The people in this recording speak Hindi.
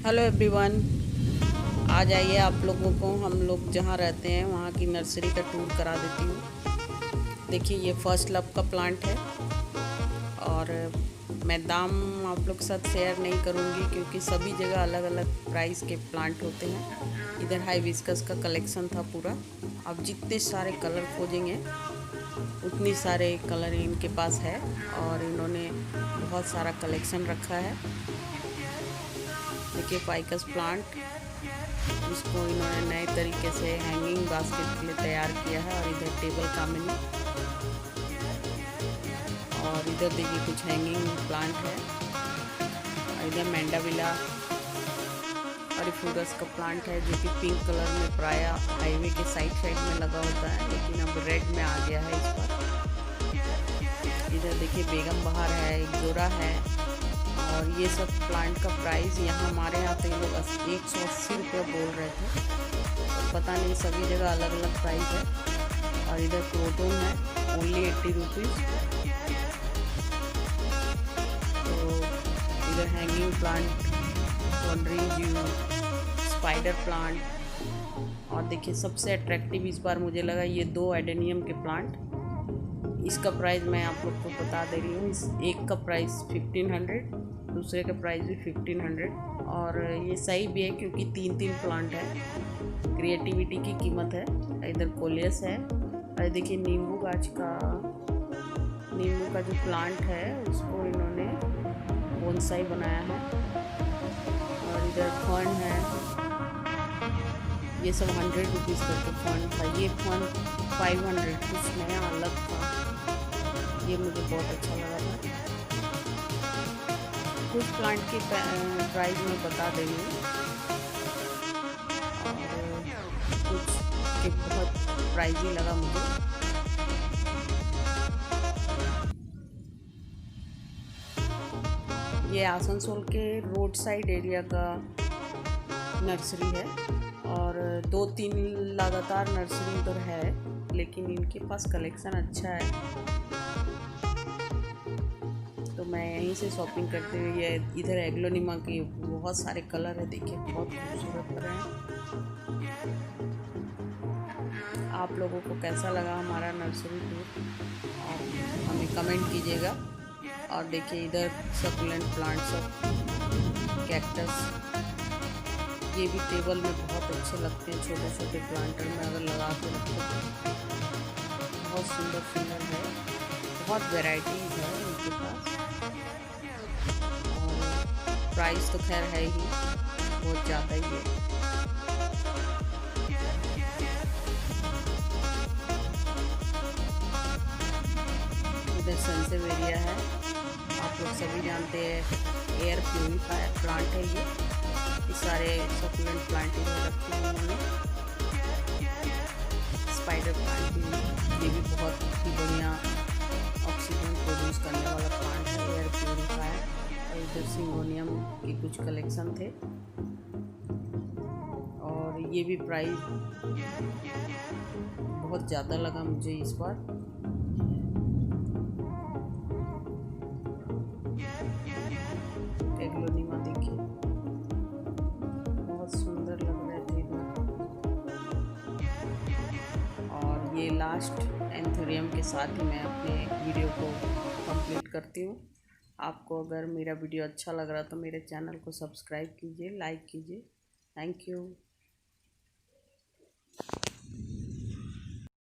हेलो एवरीवन, आ जाइए आप लोगों को हम लोग जहाँ रहते हैं वहाँ की नर्सरी का टूर करा देती हूँ। देखिए ये फर्स्ट लव का प्लांट है और मैं दाम आप लोग के साथ शेयर नहीं करूँगी क्योंकि सभी जगह अलग अलग प्राइस के प्लांट होते हैं। इधर हाइबिस्कस का कलेक्शन था पूरा। अब जितने सारे कलर खोजेंगे उतनी सारे कलर इनके पास है और इन्होंने बहुत सारा कलेक्शन रखा है। देखिए फाइकस प्लांट, इसको इन्होंने नए तरीके से हैंगिंग बास्केट के लिए तैयार किया है। और इधर टेबल कामिनी और इधर देखिए कुछ हैंगिंग प्लांट है। और इधर मैंडाविला परिफूरस का प्लांट है जो कि पिंक कलर में प्राय हाईवे के साइड में लगा होता है, लेकिन अब रेड में आ गया है इस पर। इधर देखिए बेगम बहार है, एक जोड़ा है। और ये सब प्लांट का प्राइस यहाँ हमारे यहाँ तो ये लोग 180 रुपये बोल रहे थे, तो पता नहीं सभी जगह अलग अलग प्राइस है। और इधर क्रोटोन है ओनली 80 रुपीज़। तो इधर हैंगिंग प्लांट, वॉन्डरिंग ज्यू, स्पाइडर प्लांट। और देखिए सबसे अट्रैक्टिव इस बार मुझे लगा ये 2 एडेनियम के प्लांट। इसका प्राइस मैं आप लोग को बता दे रही हूँ। इस एक का प्राइस 1500, दूसरे का प्राइस भी 1500। और ये सही भी है क्योंकि 3 प्लांट है। क्रिएटिविटी की कीमत है। इधर कोलियस है। और देखिए नींबू का जो प्लांट है उसको इन्होंने बोनसाई बनाया है। और इधर फन है, ये सब 100 रुपीज़ करके फन था। ये फन 500, कुछ नया अलग था, ये मुझे बहुत अच्छा लगा था। कुछ प्लांट की प्राइस मैं बता देंगे और कुछ के बहुत प्राइजी लगा मुझे। ये आसनसोल के रोड साइड एरिया का नर्सरी है और 2-3 लगातार नर्सरी उधर है, लेकिन इनके पास कलेक्शन अच्छा है तो मैं यहीं से शॉपिंग करते हुए। ये इधर एग्लोनिमा के बहुत सारे कलर है, देखिए बहुत खूबसूरत कलर हैं। आप लोगों को कैसा लगा हमारा नर्सरी टूर और हमें कमेंट कीजिएगा। और देखिए इधर सकुलेंट प्लांट, सब कैक्टस, ये भी टेबल में बहुत अच्छे लगते हैं। छोटे छोटे प्लांटर में अगर लगा के रखो बहुत सुंदर सुंदर है। बहुत वेराइटीज है इनके पास और प्राइस तो खैर है ही, बहुत ज़्यादा ही है। इधर सेंसेवेरिया है, आप लोग सभी जानते हैं एयर प्यूरीफायर प्लांट है ये सारे सकुलेंट प्लांट इधर रखे हैं उन्होंने। स्पाइडर प्लांट भी, ये भी बहुत ही बढ़िया ऑक्सीजन प्रोड्यूस करने वाला प्लांट है, एयर प्यूरीफायर। और इधर सिंगोनियम के कुछ कलेक्शन थे और ये भी प्राइस बहुत ज़्यादा लगा मुझे इस बार। एग्लोनिमा देखिए बहुत सुंदर लग रहे थे इधर। और ये लास्ट एंथोरियम के साथ ही मैं अपने वीडियो को कंप्लीट करती हूँ। आपको अगर मेरा वीडियो अच्छा लग रहा तो मेरे चैनल को सब्सक्राइब कीजिए, लाइक कीजिए। Thank you.